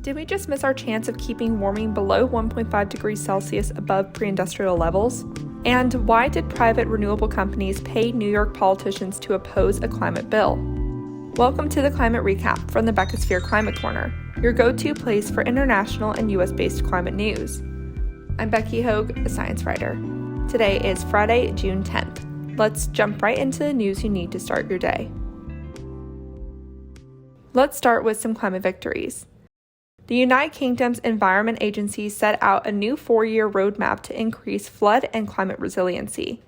Did we just miss our chance of keeping warming below 1.5 degrees Celsius above pre-industrial levels? And why did private renewable companies pay New York politicians to oppose a climate bill? Welcome to the Climate Recap from the Beckisphere Climate Corner, your go-to place for international and US-based climate news. I'm Becky Hogue, a science writer. Today is Friday, June 10th. Let's jump right into the news you need to start your day. Let's start with some climate victories. The United Kingdom's Environment Agency set out a new 4-year roadmap to increase flood and climate resiliency.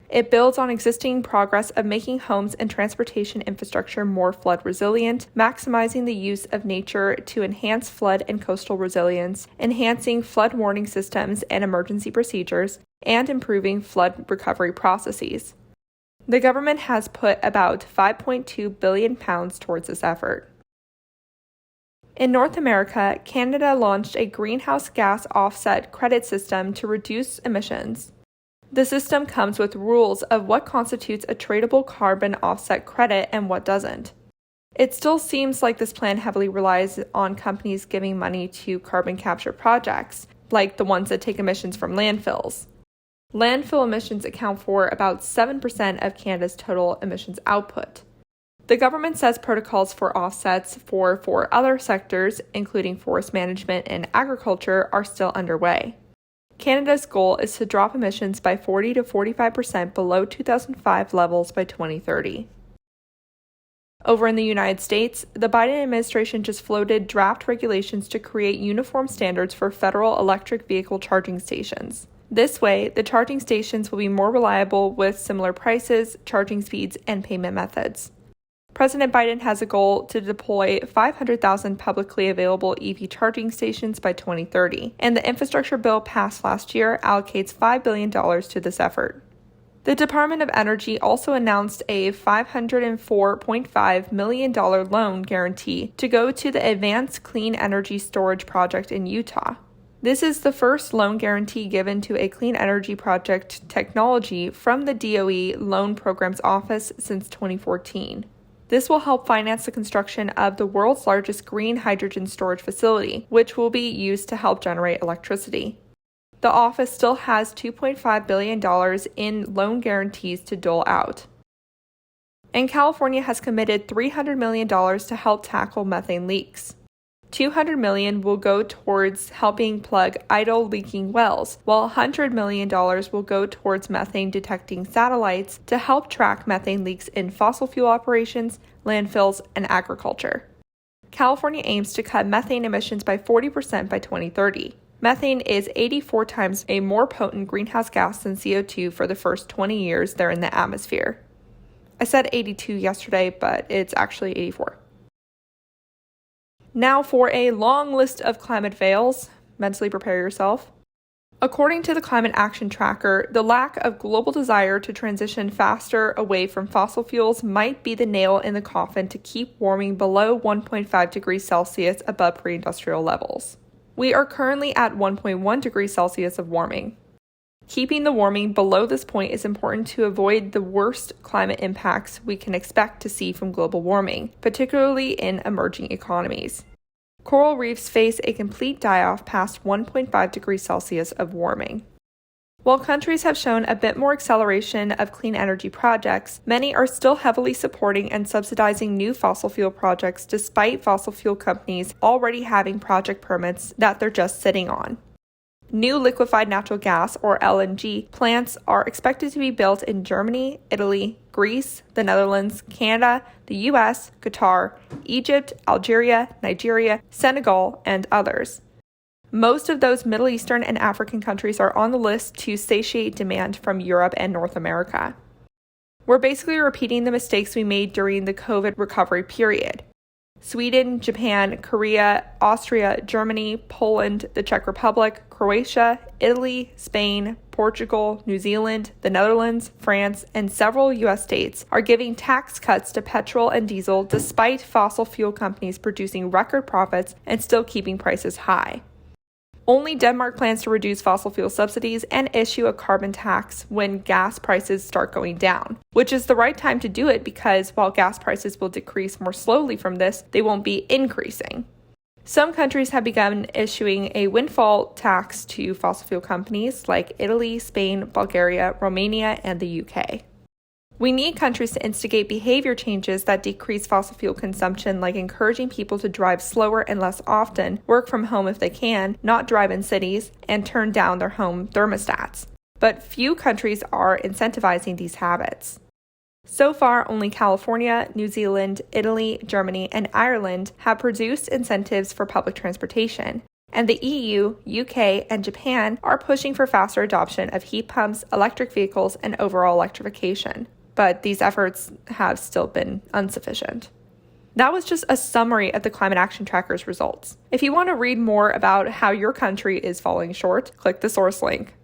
It builds on existing progress of making homes and transportation infrastructure more flood resilient, maximizing the use of nature to enhance flood and coastal resilience, enhancing flood warning systems and emergency procedures, and improving flood recovery processes. The government has put about £5.2 billion towards this effort. In North America, Canada launched a greenhouse gas offset credit system to reduce emissions. The system comes with rules of what constitutes a tradable carbon offset credit and what doesn't. It still seems like this plan heavily relies on companies giving money to carbon capture projects, like the ones that take emissions from landfills. Landfill emissions account for about 7% of Canada's total emissions output. The government says protocols for offsets for 4 other sectors, including forest management and agriculture, are still underway. Canada's goal is to drop emissions by 40 to 45% below 2005 levels by 2030. Over in the United States, the Biden administration just floated draft regulations to create uniform standards for federal electric vehicle charging stations. This way, the charging stations will be more reliable with similar prices, charging speeds, and payment methods. President Biden has a goal to deploy 500,000 publicly available EV charging stations by 2030, and the infrastructure bill passed last year allocates $5 billion to this effort. The Department of Energy also announced a $504.5 million loan guarantee to go to the Advanced Clean Energy Storage Project in Utah. This is the first loan guarantee given to a clean energy project technology from the DOE Loan Programs Office since 2014. This will help finance the construction of the world's largest green hydrogen storage facility, which will be used to help generate electricity. The office still has $2.5 billion in loan guarantees to dole out. And California has committed $300 million to help tackle methane leaks. $200 million will go towards helping plug idle leaking wells, while $100 million will go towards methane detecting satellites to help track methane leaks in fossil fuel operations, landfills, and agriculture. California aims to cut methane emissions by 40% by 2030. Methane is 84 times a more potent greenhouse gas than CO2 for the first 20 years they're in the atmosphere. I said 82 yesterday, but it's actually 84. Now for a long list of climate fails. Mentally prepare yourself. According to the Climate Action Tracker, the lack of global desire to transition faster away from fossil fuels might be the nail in the coffin to keep warming below 1.5 degrees Celsius above pre-industrial levels. We are currently at 1.1 degrees Celsius of warming. Keeping the warming below this point is important to avoid the worst climate impacts we can expect to see from global warming, particularly in emerging economies. Coral reefs face a complete die-off past 1.5 degrees Celsius of warming. While countries have shown a bit more acceleration of clean energy projects, many are still heavily supporting and subsidizing new fossil fuel projects despite fossil fuel companies already having project permits that they're just sitting on. New liquefied natural gas, or LNG, plants are expected to be built in Germany, Italy, Greece, the Netherlands, Canada, the US, Qatar, Egypt, Algeria, Nigeria, Senegal, and others. Most of those Middle Eastern and African countries are on the list to satiate demand from Europe and North America. We're basically repeating the mistakes we made during the COVID recovery period. Sweden, Japan, Korea, Austria, Germany, Poland, the Czech Republic, Croatia, Italy, Spain, Portugal, New Zealand, the Netherlands, France, and several U.S. states are giving tax cuts to petrol and diesel despite fossil fuel companies producing record profits and still keeping prices high. Only Denmark plans to reduce fossil fuel subsidies and issue a carbon tax when gas prices start going down, which is the right time to do it because while gas prices will decrease more slowly from this, they won't be increasing. Some countries have begun issuing a windfall tax to fossil fuel companies like Italy, Spain, Bulgaria, Romania, and the UK. We need countries to instigate behavior changes that decrease fossil fuel consumption, like encouraging people to drive slower and less often, work from home if they can, not drive in cities, and turn down their home thermostats. But few countries are incentivizing these habits. So far, only California, New Zealand, Italy, Germany, and Ireland have produced incentives for public transportation, and the EU, UK, and Japan are pushing for faster adoption of heat pumps, electric vehicles, and overall electrification. But these efforts have still been insufficient. That was just a summary of the Climate Action Tracker's results. If you want to read more about how your country is falling short, click the source link.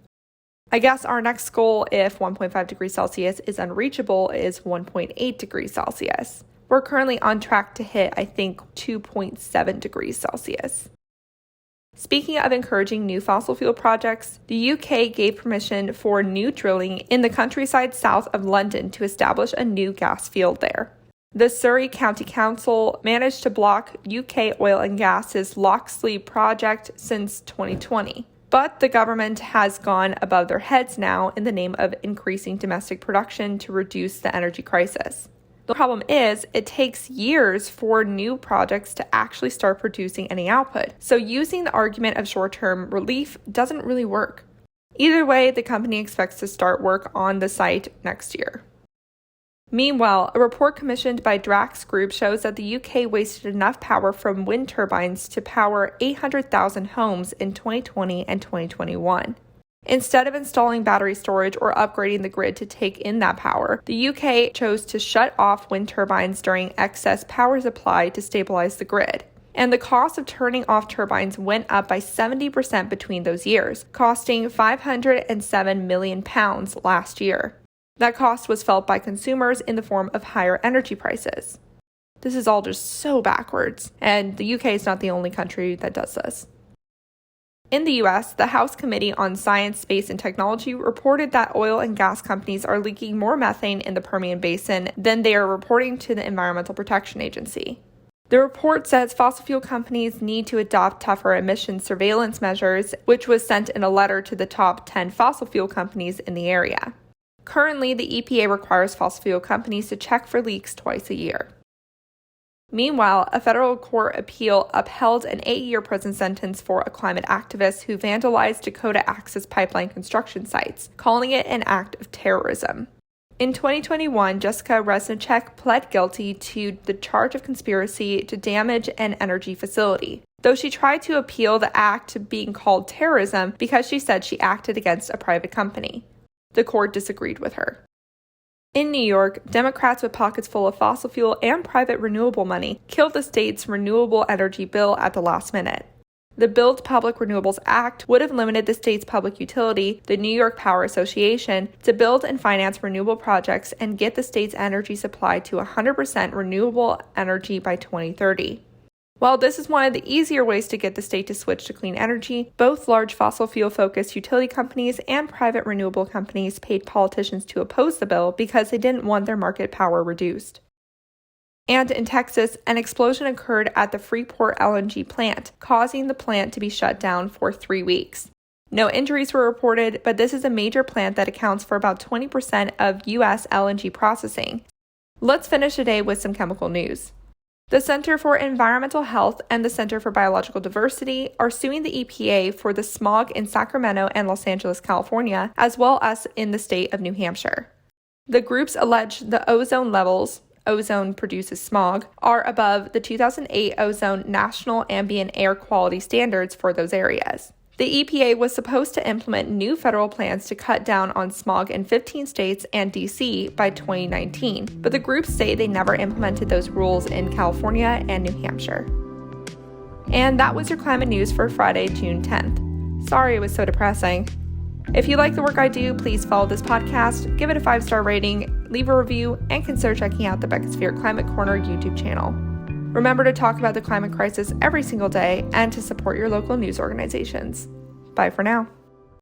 I guess our next goal, if 1.5 degrees Celsius is unreachable, is 1.8 degrees Celsius. We're currently on track to hit, I think, 2.7 degrees Celsius. Speaking of encouraging new fossil fuel projects, the UK gave permission for new drilling in the countryside south of London to establish a new gas field there. The Surrey County Council managed to block UK Oil and Gas's Locksley project since 2020. But the government has gone above their heads now in the name of increasing domestic production to reduce the energy crisis. The problem is, it takes years for new projects to actually start producing any output, so using the argument of short-term relief doesn't really work. Either way, the company expects to start work on the site next year. Meanwhile, a report commissioned by Drax Group shows that the UK wasted enough power from wind turbines to power 800,000 homes in 2020 and 2021. Instead of installing battery storage or upgrading the grid to take in that power, the UK chose to shut off wind turbines during excess power supply to stabilize the grid. And the cost of turning off turbines went up by 70% between those years, costing £507 million last year. That cost was felt by consumers in the form of higher energy prices. This is all just so backwards, and the UK is not the only country that does this. In the US, the House Committee on Science, Space, and Technology reported that oil and gas companies are leaking more methane in the Permian Basin than they are reporting to the Environmental Protection Agency. The report says fossil fuel companies need to adopt tougher emissions surveillance measures, which was sent in a letter to the top 10 fossil fuel companies in the area. Currently, the EPA requires fossil fuel companies to check for leaks twice a year. Meanwhile, a federal court appeal upheld an 8-year prison sentence for a climate activist who vandalized Dakota Access Pipeline construction sites, calling it an act of terrorism. In 2021, Jessica Resnicek pled guilty to the charge of conspiracy to damage an energy facility, though she tried to appeal the act being called terrorism because she said she acted against a private company. The court disagreed with her. In New York, Democrats with pockets full of fossil fuel and private renewable money killed the state's renewable energy bill at the last minute. The Build Public Renewables Act would have limited the state's public utility, the New York Power Association, to build and finance renewable projects and get the state's energy supply to 100% renewable energy by 2030. While this is one of the easier ways to get the state to switch to clean energy, both large fossil fuel-focused utility companies and private renewable companies paid politicians to oppose the bill because they didn't want their market power reduced. And in Texas, an explosion occurred at the Freeport LNG plant, causing the plant to be shut down for 3 weeks. No injuries were reported, but this is a major plant that accounts for about 20% of U.S. LNG processing. Let's finish today with some chemical news. The Center for Environmental Health and the Center for Biological Diversity are suing the EPA for the smog in Sacramento and Los Angeles, California, as well as in the state of New Hampshire. The groups allege the ozone levels, ozone produces smog, are above the 2008 Ozone National Ambient Air Quality Standards for those areas. The EPA was supposed to implement new federal plans to cut down on smog in 15 states and D.C. by 2019, but the groups say they never implemented those rules in California and New Hampshire. And that was your climate news for Friday, June 10th. Sorry it was so depressing. If you like the work I do, please follow this podcast, give it a 5-star rating, leave a review, and consider checking out the Beckisphere Climate Corner YouTube channel. Remember to talk about the climate crisis every single day and to support your local news organizations. Bye for now.